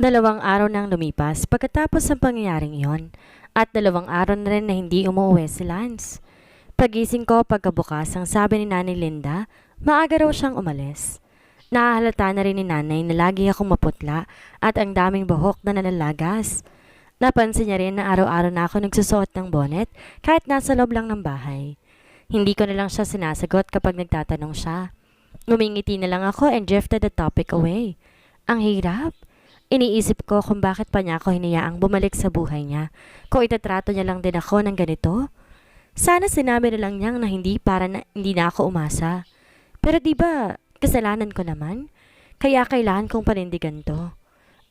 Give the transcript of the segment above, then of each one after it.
2 araw nang lumipas pagkatapos ng pangyayaring iyon at 2 araw na rin na hindi umuwi si Lance. Pagising ko pagkabukas ang sabi ni Nanay Linda, maaga raw siyang umalis. Nahahalata na rin ni Nanay na lagi akong maputla at ang daming buhok na nalalagas. Napansin niya rin na araw-araw na ako nagsusuot ng bonnet kahit nasa loob lang ng bahay. Hindi ko na lang siya sinasagot kapag nagtatanong siya. Ngumingiti na lang ako and drifted the topic away. Ang hirap. Iniisip ko kung bakit pa niya ako hinayaang bumalik sa buhay niya, kung itatrato niya lang din ako ng ganito. Sana sinabi na lang niyang na hindi na ako umasa. Pero di ba kasalanan ko naman? Kaya kailangan kong panindigan to.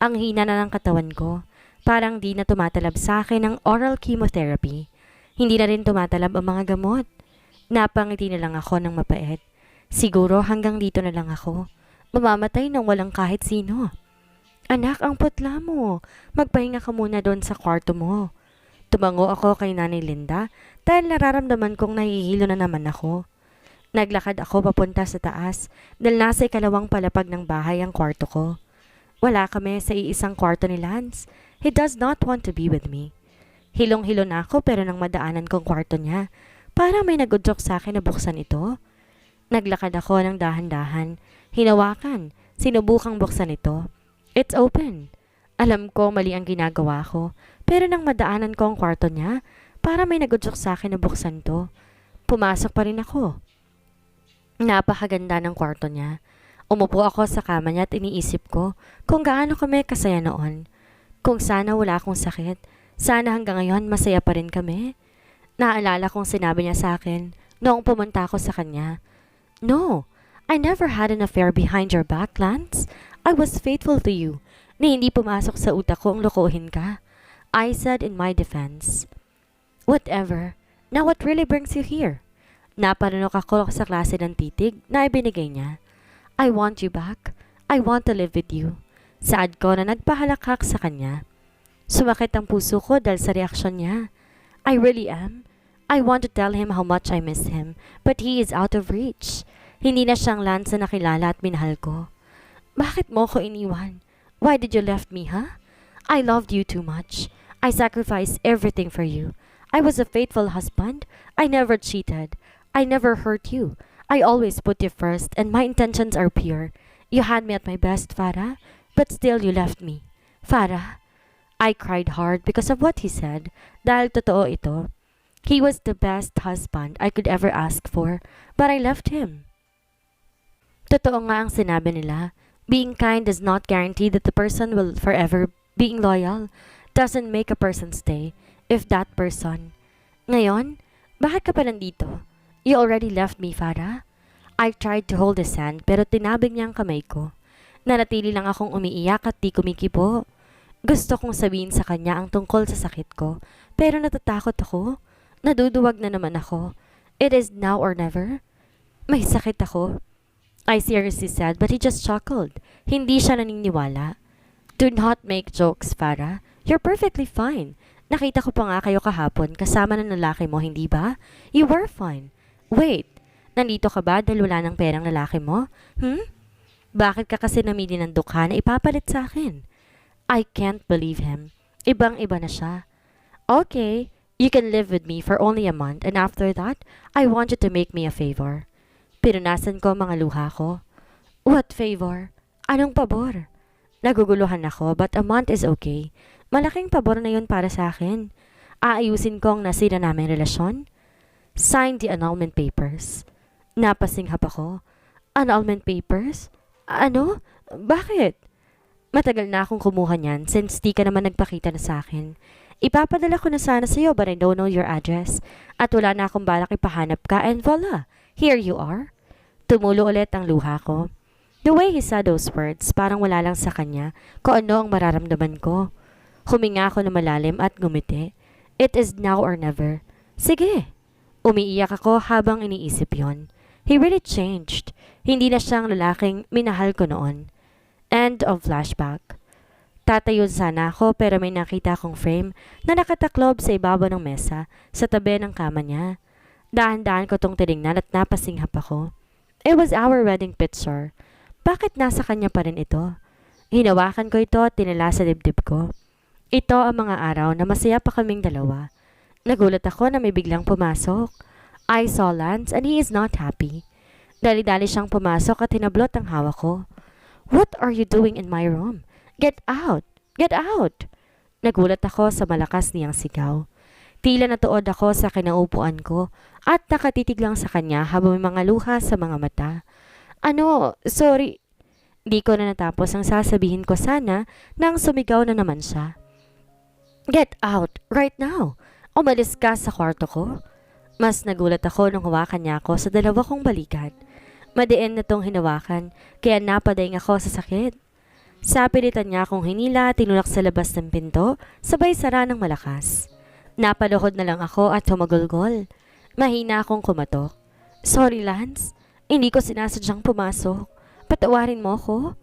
Ang hina na ng katawan ko, parang di na tumatalab sa akin ang oral chemotherapy. Hindi na rin tumatalab ang mga gamot. Napangiti na lang ako ng mapait. Siguro hanggang dito na lang ako. Mamamatay nang walang kahit sino. Anak, ang putla mo. Magpahinga ka muna doon sa kwarto mo. Tumango ako kay Nanay Linda dahil nararamdaman kong nahihilo na naman ako. Naglakad ako papunta sa taas dahil nasa ikalawang palapag ng bahay ang kwarto ko. Wala kami sa iisang kwarto ni Lance. He does not want to be with me. Hilong-hilo na ako pero nang madaanan kong kwarto niya, parang may nagudyok sa akin na buksan ito. Naglakad ako ng dahan-dahan. Hinawakan. Sinubukang buksan ito. It's open. Alam ko mali ang ginagawa ko, pero nang madaanan ko ang kwarto niya, para may nagudyok sa akin na buksan to. Pumasok pa rin ako. Napakaganda ng kwarto niya. Umupo ako sa kama niya at iniisip ko kung gaano kami kasaya noon. Kung sana wala akong sakit, sana hanggang ngayon masaya pa rin kami. Naalala kong sinabi niya sa akin noong pumunta ako sa kanya. No, I never had an affair behind your back, Lance. I was faithful to you, na hindi pumasok sa utak ko ang lokohin ka. I said in my defense. Whatever. Now what really brings you here? Napanunok ako sa klase ng titig na ibinigay niya. I want you back. I want to live with you. Saad ko na nagpahalakhak sa kanya. Sumakit ang puso ko dahil sa reaksyon niya. I really am. I want to tell him how much I miss him, but he is out of reach. Hindi na siyang Lance na nakilala at minahal ko. Bakit mo ko iniwan? Why did you left me, huh? I loved you too much. I sacrificed everything for you. I was a faithful husband. I never cheated. I never hurt you. I always put you first and my intentions are pure. You had me at my best, Farah, but still you left me. Farah. I cried hard because of what he said. Dahil totoo ito. He was the best husband I could ever ask for, but I left him. Totoo nga ang sinabi nila. Being kind does not guarantee that the person will forever. Being loyal doesn't make a person stay if that person. Ngayon, bakit ka pa nandito? You already left me, Farah. I tried to hold his hand pero tinabig niya ang kamay ko. Nanatili lang akong umiiyak at di kumikibo. Gusto kong sabihin sa kanya ang tungkol sa sakit ko pero natatakot ako. Naduduwag na naman ako. It is now or never. May sakit ako. I seriously said, but he just chuckled. Hindi siya naniniwala. Do not make jokes, Farah. You're perfectly fine. Nakita ko pa nga kayo kahapon kasama ng lalaki mo, hindi ba? You were fine. Wait, nandito ka ba dahil wala ng perang lalaki mo? Bakit ka kasi namili ng dukha na ipapalit sa akin? I can't believe him. Ibang-iba na siya. Okay, you can live with me for only a month and after that, I want you to make me a favor. Pinunasan ko mga luha ko. What favor? Anong pabor? Naguguluhan ako but a month is okay. Malaking pabor na yun para sa akin. Aayusin ko ang nasira namin relasyon. Sign the annulment papers. Napasinghap ako. Annulment papers? Ano? Bakit? Matagal na akong kumuha niyan since di ka naman nagpakita na sa akin. Ipapadala ko na sana sa'yo but I don't know your address. At wala na akong balak ipahanap ka and voila! Here you are. Tumulo ulit ang luha ko. The way he said those words, parang wala lang sa kanya kung ano ang mararamdaman ko. Huminga ako na malalim at ngumiti. It is now or never. Sige. Umiiyak ako habang iniisip yon. He really changed. Hindi na siyang lalaking minahal ko noon. End of flashback. Tatayo sana ako pero may nakita akong frame na nakataklob sa ibabaw ng mesa sa tabi ng kama niya. Dahan-dahan ko tong tinignan at napasinghap ako. It was our wedding picture. Bakit nasa kanya pa rin ito? Hinawakan ko ito at tinala sa dibdib ko. Ito ang mga araw na masaya pa kaming dalawa. Nagulat ako na may biglang pumasok. I saw Lance and he is not happy. Dali-dali siyang pumasok at hinablot ang hawak ko. What are you doing in my room? Get out! Get out! Nagulat ako sa malakas niyang sigaw. Tila natuod ako sa kinaupuan ko at nakatitig lang sa kanya habang may mga luha sa mga mata. Ano? Sorry. Di ko na natapos ang sasabihin ko sana nang sumigaw na naman siya. Get out! Right now! Umalis ka sa kwarto ko. Mas nagulat ako nung hawakan niya ako sa dalawa kong balikat. Madiin na tong hinawakan kaya napadaing ako sa sakit. Sa pilitan niya akong hinila, tinulak sa labas ng pinto, sabay sara ng malakas. Napaluhod na lang ako at humagulgol. Mahina akong kumatok. Sorry Lance, hindi ko sinasadyang pumasok. Patawarin mo ako.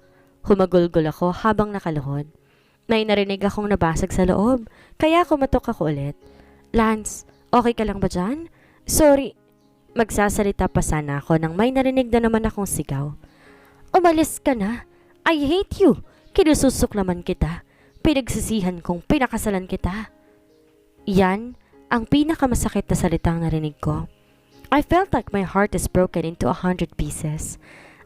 Humagulgol ako habang nakaluhod. May narinig akong nabasag sa loob, kaya kumatok ako ulit. Lance, okay ka lang ba dyan? Sorry. Magsasalita pa sana ako nang may narinig na naman akong sigaw. Umalis ka na. I hate you. Kinususuklaman kita. Pinagsisihan kong pinakasalan kita. Yan ang pinakamasakit na salitang narinig ko. I felt like my heart is broken into 100 pieces.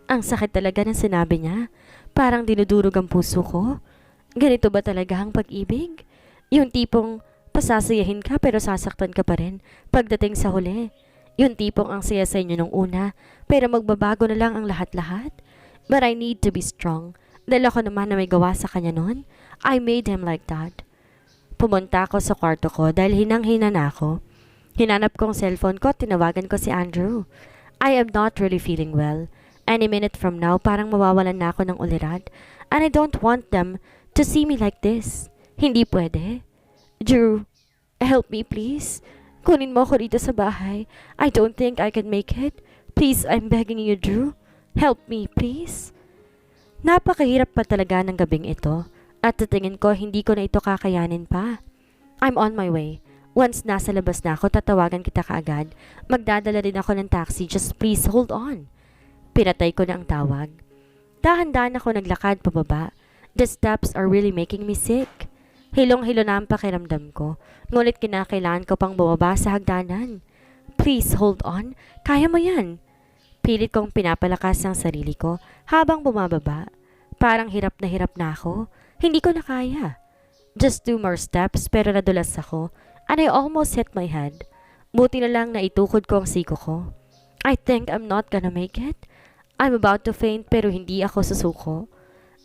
Ang sakit talaga ng sinabi niya. Parang dinudurog ang puso ko. Ganito ba talaga ang pag-ibig? Yung tipong pasasayahin ka pero sasaktan ka pa rin pagdating sa huli. Yung tipong ang saya sa inyo nung una pero magbabago na lang ang lahat-lahat. But I need to be strong. Dahil ako naman na may gawa sa kanya noon. I made him like that. Pumunta ako sa kwarto ko dahil hinang-hina na ako. Hinanap ko ang cellphone ko at tinawagan ko si Andrew. I am not really feeling well. Any minute from now parang mawawalan na ako ng ulirad. And I don't want them to see me like this. Hindi pwede. Drew, help me please. Kunin mo ako dito sa bahay. I don't think I can make it. Please, I'm begging you, Drew. Help me, please. Napakahirap pa talaga ng gabing ito. At sa tingin ko, hindi ko na ito kakayanin pa. I'm on my way. Once nasa labas na ako, tatawagan kita kaagad. Magdadala din ako ng taxi. Just please, hold on. Pinatay ko na ang tawag. Dahan-dahan ako naglakad pababa. The steps are really making me sick. Hilong-hilo na ang pakiramdam ko. Ngunit kinakailangan ko pang bumaba sa hagdanan. Please, hold on. Kaya mo yan. Pilit kong pinapalakas ang sarili ko habang bumababa. Parang hirap na ako. Hindi ko na kaya. Just 2 more steps pero nadulas ako and I almost hit my head. Buti na lang na itukod ko ang siko ko. I think I'm not gonna make it. I'm about to faint pero hindi ako susuko.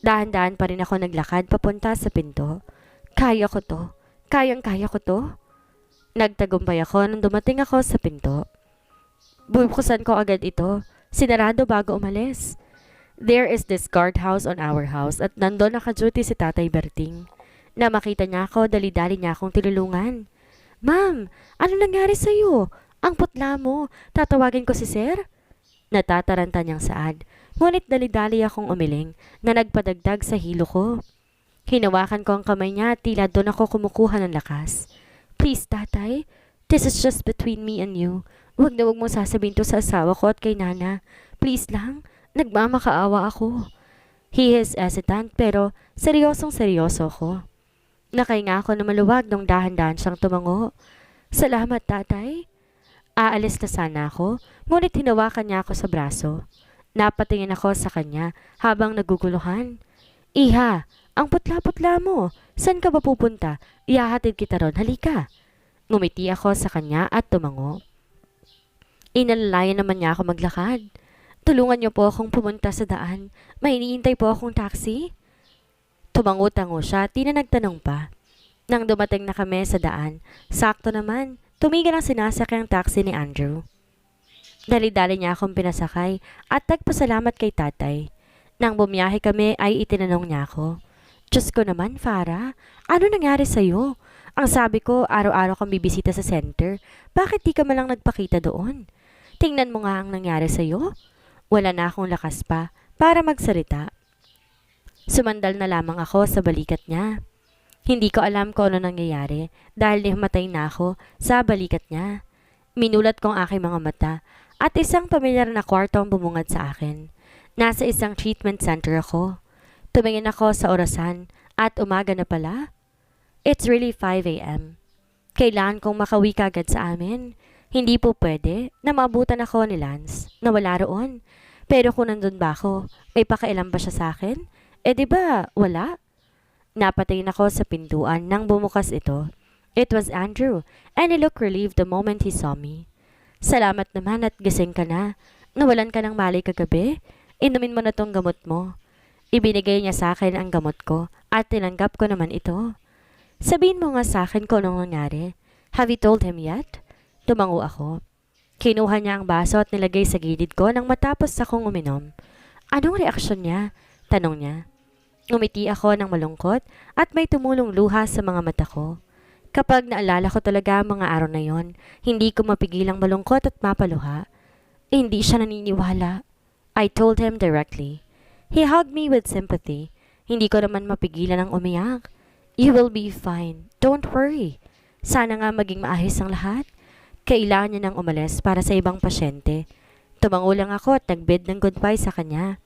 Dahan-dahan pa rin ako naglakad papunta sa pinto. Kaya ko to. Kayang-kaya ko to. Nagtagumpay ako nang dumating ako sa pinto. Bubuksan ko agad ito. Sinarado bago umalis. There is this guardhouse on our house at nandun naka-duty si Tatay Berting. Na makita niya ako, dali-dali niya akong tinulungan. Ma'am, ano nangyari sa'yo? Ang putla mo. Tatawagin ko si Sir? Natataranta niyang saad. Ngunit dali-dali akong umiling na nagpadagdag sa hilo ko. Hinawakan ko ang kamay niya at tila doon ako kumukuha ng lakas. Please, Tatay. This is just between me and you. Huwag na huwag mong sasabihin to sa asawa ko at kay Nana. Please lang, nagmamakaawa ako. He is hesitant pero seryosong-seryoso ko. Nakahinga ako na maluwag nung dahan-dahan siyang tumango. Salamat, Tatay. Aalis na sana ako, ngunit hinawakan niya ako sa braso. Napatingin ako sa kanya habang naguguluhan. Iha, ang putla-putla mo. Saan ka ba pupunta? Ihahatid kita ron, halika. Ngumiti ako sa kanya at tumango. Inalalayan naman niya ako maglakad. Tulungan niyo po akong pumunta sa daan. May iniintay po akong taxi. Tumango-tango siya, di na nagtanong pa. Nang dumating na kami sa daan, sakto naman, tumigil ang sinasakyang taxi ni Andrew. Dali-dali niya akong pinasakay at nagpasalamat kay Tatay. Nang bumiyahe kami ay itinanong niya ako. Diyos ko naman, Farah, ano nangyari sa'yo? Ang sabi ko, araw-araw kang bibisita sa center. Bakit di ka malang nagpakita doon? Tingnan mo nga ang nangyari sa'yo. Wala na akong lakas pa para magsalita. Sumandal na lamang ako sa balikat niya. Hindi ko alam kung ano nangyayari dahil nahimatay na ako sa balikat niya. Minulat ko ang aking mga mata at isang pamilyar na kwarto ang bumungad sa akin. Nasa isang treatment center ako. Tumingin ako sa orasan at umaga na pala. It's really 5 a.m. Kailangan kong makauwi kagad sa amin. Hindi po pwede na maabutan ako ni Lance na wala roon. Pero kung nandun ba ako, may pakailan ba siya sa akin? Di ba wala? Napatingin ako sa pintuan nang bumukas ito. It was Andrew, and he looked relieved the moment he saw me. Salamat naman at gising ka na. Nawalan ka ng malay kagabi. Inumin mo na tong gamot mo. Ibinigay niya sa akin ang gamot ko at tinanggap ko naman ito. Sabihin mo nga sa akin kung anong nangyari. Have you told him yet? Tumango ako. Kinuha niya ang baso at nilagay sa gilid ko nang matapos akong uminom. Anong reaksyon niya? Tanong niya. Umiti ako ng malungkot at may tumulong luha sa mga mata ko. Kapag naalala ko talaga ang mga araw na yon, hindi ko mapigilang malungkot at mapaluha. Hindi siya naniniwala. I told him directly. He hugged me with sympathy. Hindi ko naman mapigilan ang umiyak. You will be fine. Don't worry. Sana nga maging maayos ang lahat. Kailangan niya nang umalis para sa ibang pasyente. Tumango lang ako at nagbid ng goodbye sa kanya.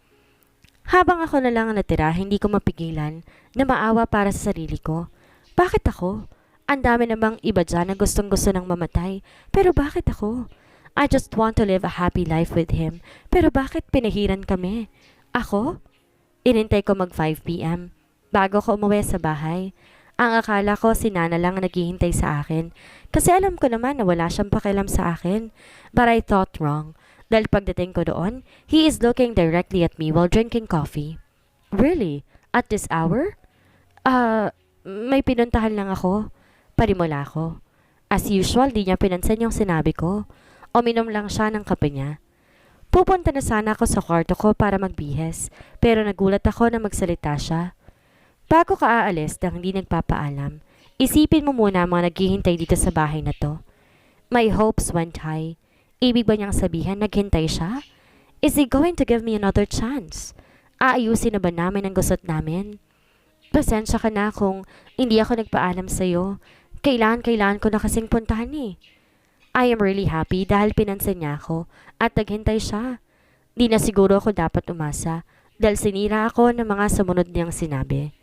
Habang ako na lang ang natira, hindi ko mapigilan na maawa para sa sarili ko. Bakit ako? Ang dami namang iba dyan na gustong-gusto ng mamatay. Pero bakit ako? I just want to live a happy life with him. Pero bakit pinahiran kami? Ako? Inintay ko mag 5 p.m. bago ko umuwi sa bahay. Ang akala ko si Nana lang ang naghihintay sa akin. Kasi alam ko naman na wala siyang pakialam sa akin. But I thought wrong. Dahil pagdating ko doon, he is looking directly at me while drinking coffee. Really? At this hour? May pinuntahan lang ako. Parimula ko. As usual, di niya pinansin yung sinabi ko. Uminom lang siya ng kape niya. Pupunta na sana ako sa kwarto ko para magbihes, pero nagulat ako na magsalita siya. Bago ka aalis nang hindi nagpapaalam, isipin mo muna ang mga naghihintay dito sa bahay na to. My hopes went high. Ibig ba niyang sabihin naghintay siya? Is he going to give me another chance? Aayusin na ba namin ang gusot namin? Pasensya ka na kung hindi ako nagpaalam sa'yo. Kailangan ko na kasing puntahan eh. I am really happy dahil pinansin niya ako at naghintay siya. Di na siguro ako dapat umasa dahil sinira ako ng mga sumunod niyang sinabi.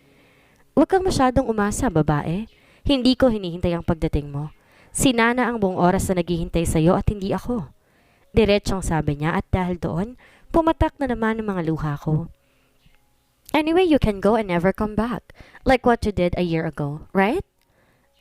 Huwag kang masyadong umasa, babae. Hindi ko hinihintay ang pagdating mo. Si Nana ang buong oras na naghihintay sa'yo at hindi ako. Diretsong sabi niya at dahil doon, pumatak na naman ang mga luha ko. Anyway, you can go and never come back. Like what you did a year ago, right?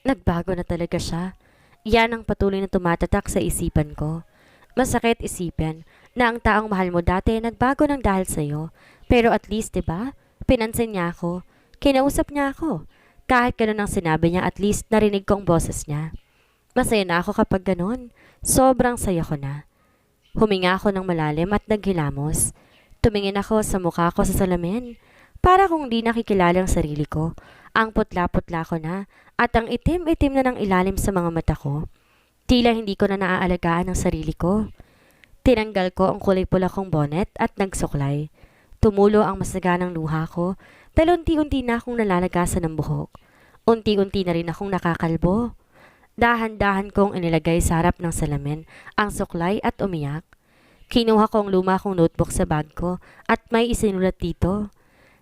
Nagbago na talaga siya. Yan ang patuloy na tumatatak sa isipan ko. Masakit isipin na ang taong mahal mo dati nagbago ng dahil sa'yo. Pero at least, diba? Pinansin niya ako. Kinausap niya ako. Kahit ganun ang sinabi niya, at least narinig ko ang boses niya. Masaya na ako kapag ganun. Sobrang saya ko na. Huminga ako ng malalim at naghilamos. Tumingin ako sa mukha ko sa salamin. Para kung di nakikilala ang sarili ko. Ang putla-putla ko na at ang itim-itim na ng ilalim sa mga mata ko. Tila hindi ko na naaalagaan ang sarili ko. Tinanggal ko ang kulay pula kong bonnet at nagsuklay. Tumulo ang masaganang luha ko dahil unti-unti na akong nalalagasan ng buhok. Unti-unti na rin akong nakakalbo. Dahan-dahan kong inilagay sa harap ng salamin ang suklay at umiyak. Kinuha ko ang luma kong notebook sa bag ko at may isinulat dito.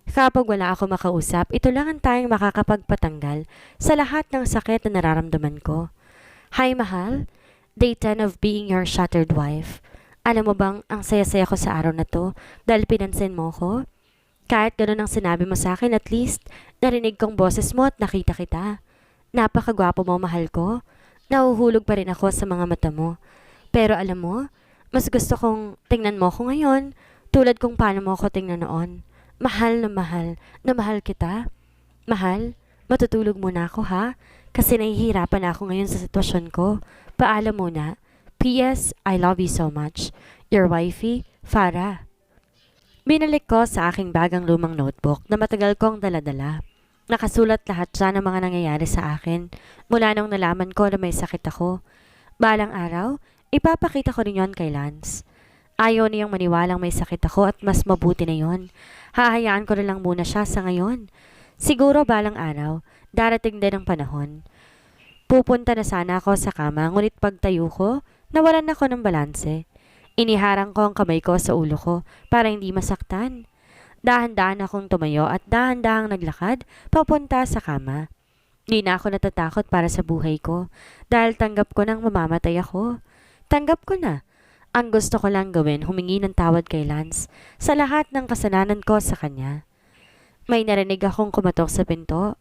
Kapag wala ako makausap, ito lang ang tayong makakapagpatanggal sa lahat ng sakit na nararamdaman ko. Hi, mahal. Day 10 of being your shattered wife. Alam mo bang ang saya-saya ko sa araw na to dahil pinansin mo ko? Kahit ganun ang sinabi mo sa akin, at least narinig kong boses mo at nakita kita. Napakagwapo mo, mahal ko. Nahuhulog pa rin ako sa mga mata mo. Pero alam mo, mas gusto kong tingnan mo ko ngayon tulad kung paano mo ako tingnan noon. Mahal na mahal kita. Mahal, matutulog muna ako ha? Kasi nahihirapan na ako ngayon sa sitwasyon ko. Paalam muna. P.S. I love you so much. Your wifey, Farah. Binalik ko sa aking bagang lumang notebook na matagal kong daladala. Nakasulat lahat siya ng mga nangyayari sa akin mula nung nalaman ko na may sakit ako. Balang araw, ipapakita ko rin yon kay Lance. Ayaw niyang maniwalang may sakit ako at mas mabuti na yon. Hahayaan ko na lang muna siya sa ngayon. Siguro balang araw, darating din ang panahon. Pupunta na sana ako sa kama, ngunit pagtayo ko, nawalan ako ng balanse. Iniharang ko ang kamay ko sa ulo ko para hindi masaktan. Dahan-dahan akong tumayo at dahan-dahang naglakad papunta sa kama. Di na ako natatakot para sa buhay ko dahil tanggap ko nang mamamatay ako. Tanggap ko na. Ang gusto ko lang gawin, humingi ng tawad kay Lance sa lahat ng kasalanan ko sa kanya. May narinig akong kumatok sa pinto.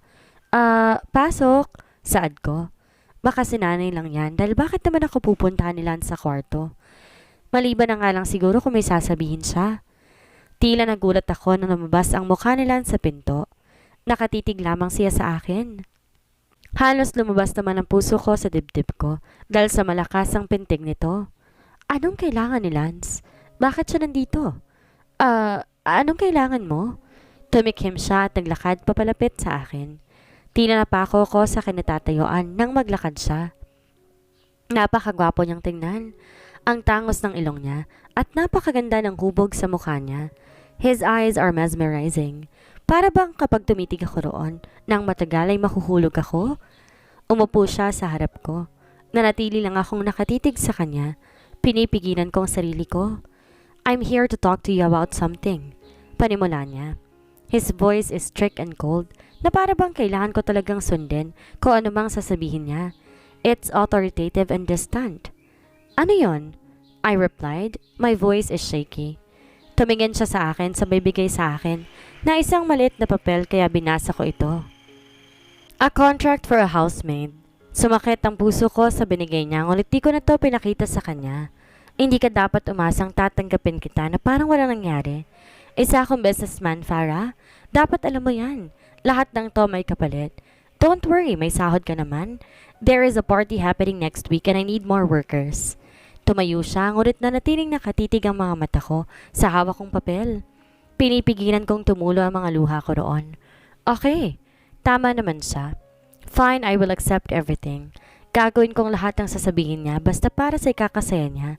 Pasok, saad ko. Baka si nanay lang yan dahil bakit naman ako pupuntahan ni Lance sa kwarto? Maliban na nga lang siguro kung may sasabihin siya. Tila nagulat ako nang lumabas ang mukha ni Lance sa pinto. Nakatitig lamang siya sa akin. Halos lumabas naman ang puso ko sa dibdib ko dahil sa malakas ang pintig nito. Anong kailangan ni Lance? Bakit siya nandito? Anong kailangan mo? Tumikhim siya at naglakad papalapit sa akin. Tila napako ko sa kinatatayuan nang maglakad siya. Napakagwapo niyang tingnan. Ang tangos ng ilong niya at napakaganda ng hubog sa mukha niya. His eyes are mesmerizing. Para bang kapag tumitig ako roon, nang matagal ay mahuhulog ako? Umupo siya sa harap ko. Nanatili lang akong nakatitig sa kanya. Pinipigilan ko ang sarili ko. I'm here to talk to you about something. Panimula niya. His voice is strict and cold na para bang kailangan ko talagang sundin kung ano mang sasabihin niya. It's authoritative and distant. Ano yon? I replied. My voice is shaky. Tumingin siya sa akin sa bibigay sa akin na isang maliit na papel kaya binasa ko ito. A contract for a housemaid. Sumakit ang puso ko sa binigay niya ngunit di ko na to pinakita sa kanya. Hindi ka dapat umasang tatanggapin kita na parang walang nangyari. Isa akong businessman, Farah. Dapat alam mo yan. Lahat ng to may kapalit. Don't worry, may sahod ka naman. There is a party happening next week and I need more workers. Tumayo siya ngunit nanatiling nakatitig ang mga mata ko sa hawak kong papel. Pinipigilan kong tumulo ang mga luha ko roon. Okay, tama naman siya. Fine, I will accept everything. Gagawin kong lahat ng sasabihin niya basta para sa ikakasaya niya.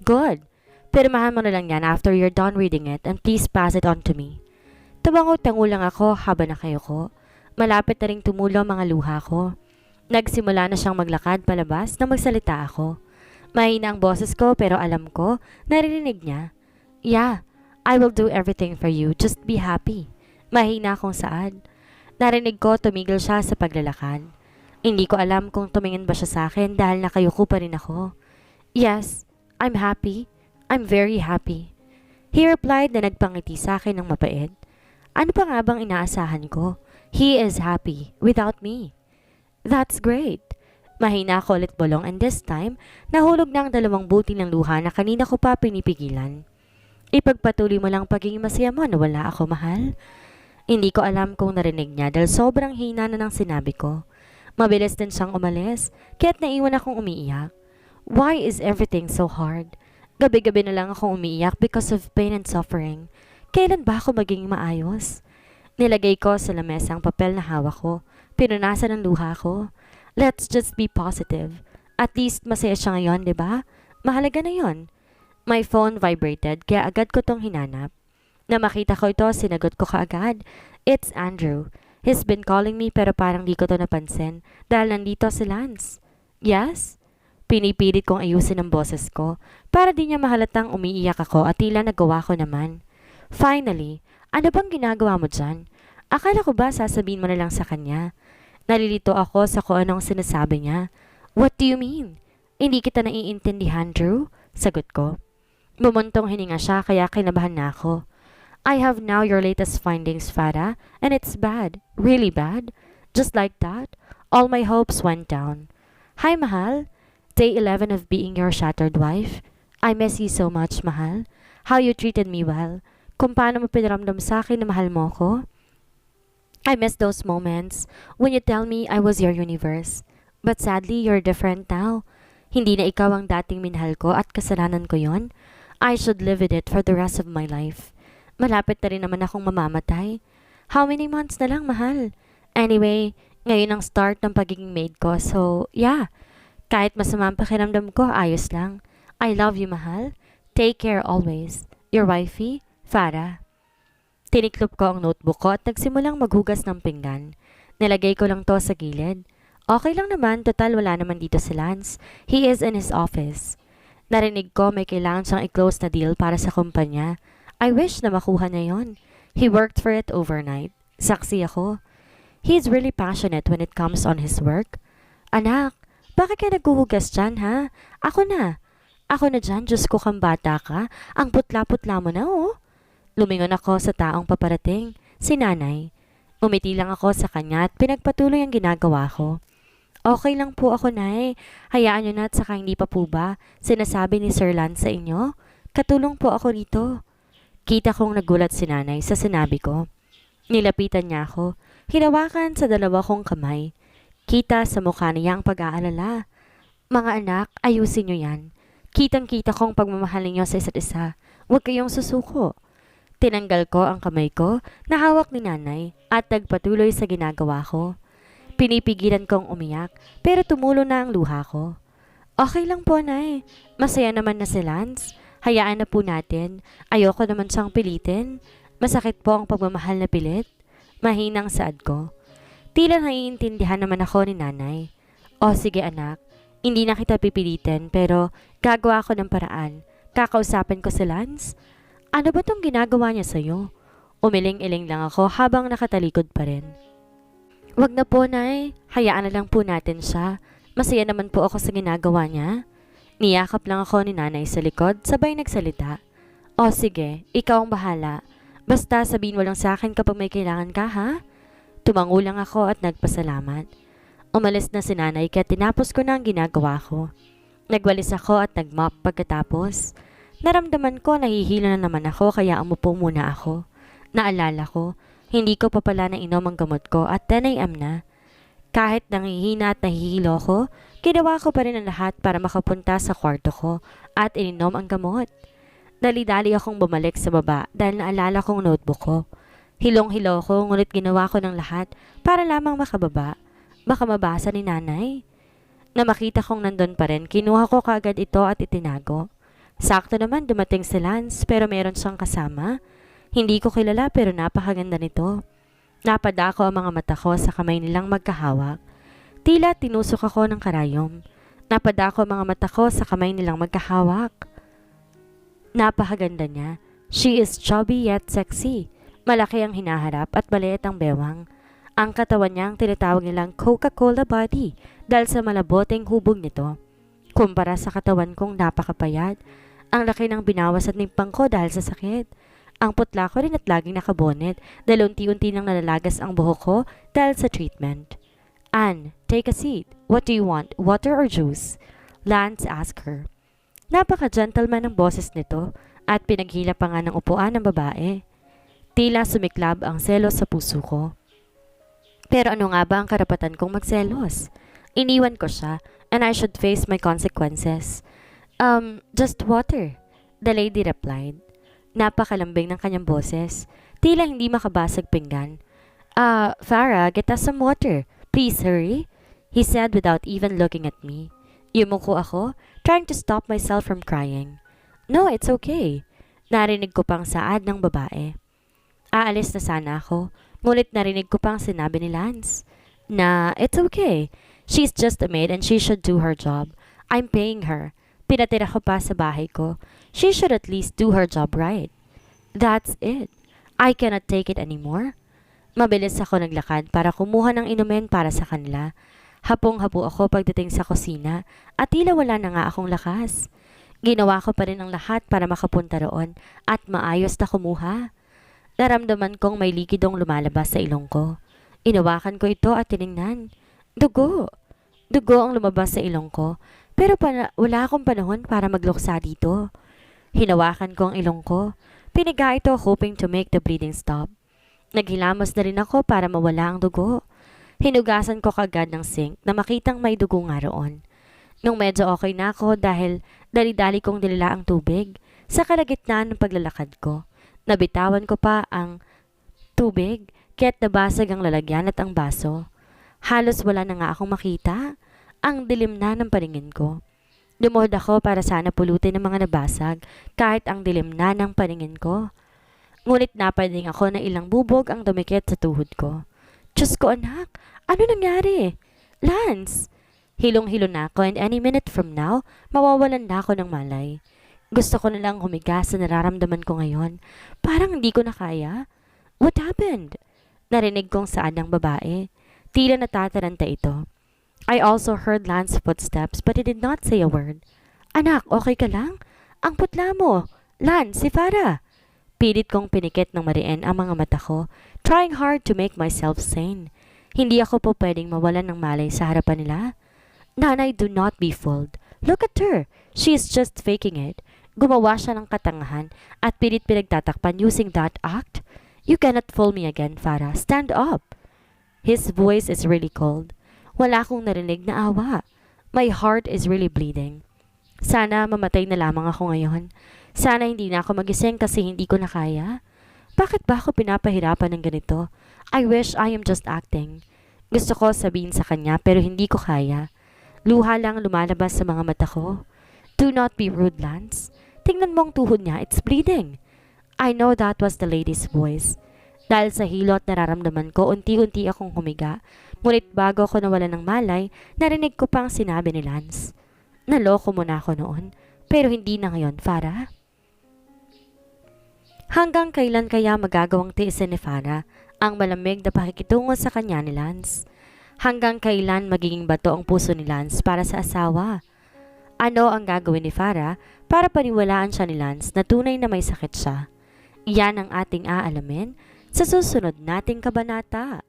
Good. Pirmahan mo na lang yan after you're done reading it and please pass it on to me. Tumango-tango lang ako habang nakayuko. Malapit na ring tumulo ang mga luha ko. Nagsimula na siyang maglakad palabas na magsalita ako. Mahina ang boses ko pero alam ko, naririnig niya. Yeah. I will do everything for you. Just be happy. Mahina akong saad. Narinig ko tumigil siya sa paglalakad. Hindi ko alam kung tumingin ba siya sa akin dahil nakayuko pa rin ako. Yes, I'm happy. I'm very happy. He replied na nagpangiti sa akin ng mapait. Ano pa nga bang inaasahan ko? He is happy without me. That's great. Mahina ako ulit bulong and this time, nahulog na ang 2 buti ng luha na kanina ko pa pinipigilan. Ipagpatuloy mo lang pagiging masaya mo na wala ako, mahal. Hindi ko alam kung narinig niya dahil sobrang hina na ng sinabi ko. Mabilis din siyang umalis, kaya't naiwan akong umiiyak. Why is everything so hard? Gabi-gabi na lang akong umiiyak because of pain and suffering. Kailan ba ako maging maayos? Nilagay ko sa lamesa ang papel na hawak ko. Pinunasan ang luha ko. Let's just be positive. At least masaya siya ngayon, di ba? Mahalaga na yon. My phone vibrated kaya agad ko tong hinanap. Na makita ko ito, sinagot ko kaagad. It's Andrew. He's been calling me pero parang di ko to napansin dahil nandito si Lance. Yes? Pinipilit kong ayusin ang boses ko para di niya mahalatang umiiyak ako at tila nagawa ko naman. Finally, ano bang ginagawa mo dyan? Akala ko ba sasabihin mo na lang sa kanya? Nalilito ako sa kung anong sinasabi niya. What do you mean? Hindi kita naiintindihan, Drew? Sagot ko. Bumuntong hininga siya kaya kinabahan na ako. I have now your latest findings, Farah, and it's bad. Really bad. Just like that, all my hopes went down. Hi, mahal. Day 11 of being your shattered wife. I miss you so much, mahal. How you treated me well. Kung paano mo pinaramdam sa akin na mahal mo ko. I miss those moments when you tell me I was your universe. But sadly, you're different now. Hindi na ikaw ang dating minahal ko at kasalanan ko yon. I should live with it for the rest of my life. Malapit na rin naman akong mamamatay. How many months na lang, mahal? Anyway, ngayon ang start ng pagiging maid ko. So, yeah. Kahit masama ang pakiramdam ko, ayos lang. I love you, mahal. Take care always. Your wifey, Farah. Tiniklop ko ang notebook ko at nagsimulang maghugas ng pinggan. Nilagay ko lang to sa gilid. Okay lang naman, total wala naman dito si Lance. He is in his office. Narinig ko may kailangan siyang i-close na deal para sa kumpanya. I wish na makuha niya yon. He worked for it overnight. Saksi ako. He's really passionate when it comes on his work. Anak, bakit ka naghuhugas dyan, ha? Ako na. Ako na dyan, Diyos ko kang bata ka. Ang putla-putla mo na, oh. Lumingon ako sa taong paparating, si nanay. Umiti lang ako sa kanya at pinagpatuloy ang ginagawa ko. Okay lang po ako, Nay. Hayaan niyo na at saka hindi pa po ba sinasabi ni Sir Lance sa inyo? Katulong po ako rito. Kita kong nagulat si nanay sa sinabi ko. Nilapitan niya ako, hinawakan sa dalawa kong kamay. Kita sa mukha niya ang pag-aalala. Mga anak, ayusin niyo yan. Kitang-kita kong pagmamahal ninyo sa isa't isa. Huwag kayong susuko. Tinanggal ko ang kamay ko na hawak ni nanay at nagpatuloy sa ginagawa ko. Pinipigilan kong umiyak pero tumulo na ang luha ko. Okay lang po, Nay. Masaya naman na si Lance. Hayaan na po natin. Ayoko naman siyang pilitin. Masakit po ang pagmamahal na pilit. Mahinang saad ko. Tila naiintindihan naman ako ni nanay. O sige anak, hindi na kita pipilitin pero gagawa ko ng paraan. Kakausapin ko si Lance. Ano ba tong ginagawa niya sa'yo? Umiling-iling lang ako habang nakatalikod pa rin. Wag na po, Nay. Hayaan na lang po natin siya. Masaya naman po ako sa ginagawa niya. Niyakap lang ako ni nanay sa likod, sabay nagsalita. O sige, ikaw ang bahala. Basta sabihin mo lang sa akin kapag may kailangan ka, ha? Tumango lang ako at nagpasalamat. Umalis na si nanay kaya tinapos ko na ang ginagawa ko. Nagwalis ako at nagmop pagkatapos. Naramdaman ko nahihilo na naman ako kaya umupo muna ako. Naalala ko, hindi ko pa pala nainom ang gamot ko at 10 AM na. Kahit nangihina at nahihilo ko, ginawa ko pa rin ang lahat para makapunta sa kwarto ko at ininom ang gamot. Dali-dali akong bumalik sa baba dahil naalala kong notebook ko. Hilong-hilo ko ngunit ginawa ko ng lahat para lamang makababa. Baka mabasa ni nanay. Na makita kong nandun pa rin, kinuha ko kagad ito at itinago. Sakto naman dumating si Lance pero meron siyang kasama. Hindi ko kilala pero napakaganda nito. Napadako ang mga mata ko sa kamay nilang magkahawak. Tila tinusok ako ng karayom. Napadako ang mga mata ko sa kamay nilang magkahawak. Napakaganda niya. She is chubby yet sexy. Malaki ang hinaharap at maliit ang bewang. Ang katawan niyang tinatawag nilang Coca-Cola body dahil sa malaboteng hubog nito. Kumpara sa katawan kong napakapayat, ang laki ng binawas at nimpang ko dahil sa sakit. Ang putla ko rin at laging nakabonet dahil unti-unti nang nalalagas ang buhok ko dahil sa treatment. Anne, take a seat. What do you want, water or juice? Lance asked her. Napaka-gentleman ang boses nito at pinaghila pa nga ng upuan ng babae. Tila sumiklab ang selos sa puso ko. Pero ano nga ba ang karapatan kong magselos? Iniwan ko siya and I should face my consequences. Just water, the lady replied. Napakalambing ng kanyang boses. Tila hindi makabasag pinggan. Farah, get us some water. Please hurry, he said without even looking at me. Yumuko ako, trying to stop myself from crying. No, it's okay. Narinig ko pang saad ng babae. Aalis na sana ako, ngunit narinig ko pang sinabi ni Lance. Na, it's okay. She's just a maid and she should do her job. I'm paying her. Pinatira ko pa sa bahay ko. She should at least do her job right. That's it. I cannot take it anymore. Mabilis ako naglakad para kumuha ng inumin para sa kanila. Hapong-hapo ako pagdating sa kusina at tila wala na nga akong lakas. Ginawa ko pa rin ang lahat para makapunta roon at maayos na kumuha. Naramdaman kong may likidong lumalabas sa ilong ko. Inawakan ko ito at tiningnan. Dugo! Dugo ang lumabas sa ilong ko. Pero wala akong panahon para magluksa dito. Hinawakan ko ang ilong ko. Piniga ito hoping to make the bleeding stop. Naghilamos na rin ako para mawala ang dugo. Hinugasan ko kagad ng sink na makitang may dugo nga roon. Nung medyo okay na ako dahil dali-dali kong nilala ang tubig, sa kalagitnaan ng paglalakad ko, nabitawan ko pa ang tubig kaya't nabasag ang lalagyan at ang baso. Halos wala na nga akong makita. Ang dilim na ng paningin ko. Lumuhod ako para sana pulutin ang mga nabasag kahit ang dilim na ng paningin ko. Ngunit napading ako na ilang bubog ang dumikit sa tuhod ko. Diyos ko anak, ano nangyari? Lance! Hilong-hilo na ako and any minute from now, mawawalan na ako ng malay. Gusto ko na lang humiga sa nararamdaman ko ngayon. Parang hindi ko na kaya. What happened? Narinig kong saan ng babae. Tila natataranta ito. I also heard Lance's footsteps but he did not say a word. Anak, okay ka lang? Ang putla mo. Lance, si Farah. Pilit kong pinikit ng mariin ang mga mata ko, trying hard to make myself sane. Hindi ako po pwedeng mawalan ng malay sa harapan nila. Nanay, do not be fooled. Look at her. She is just faking it. Gumawa siya ng katangahan at pilit pinagtatakpan using that act. You cannot fool me again, Farah. Stand up. His voice is really cold. Wala akong narinig na awa. My heart is really bleeding. Sana mamatay na lamang ako ngayon. Sana hindi na ako magising kasi hindi ko na kaya. Bakit ba ako pinapahirapan ng ganito? I wish I am just acting. Gusto ko sabihin sa kanya pero hindi ko kaya. Luha lang lumalabas sa mga mata ko. Do not be rude, Lance. Tingnan mo ang tuhod niya, it's bleeding. I know that was the lady's voice. Dahil sa hilot nararamdaman ko, unti-unti akong humiga. Ngunit bago ako nawalan ng malay, narinig ko pang sinabi ni Lance. Naloko mo na ako noon, pero hindi na ngayon, Farah. Hanggang kailan kaya magagawang tiisin ni Farah ang malamig na pakikitungo sa kanya ni Lance? Hanggang kailan magiging bato ang puso ni Lance para sa asawa? Ano ang gagawin ni Farah para paniwalaan siya ni Lance na tunay na may sakit siya? Iyan ang ating aalamin sa susunod nating kabanata.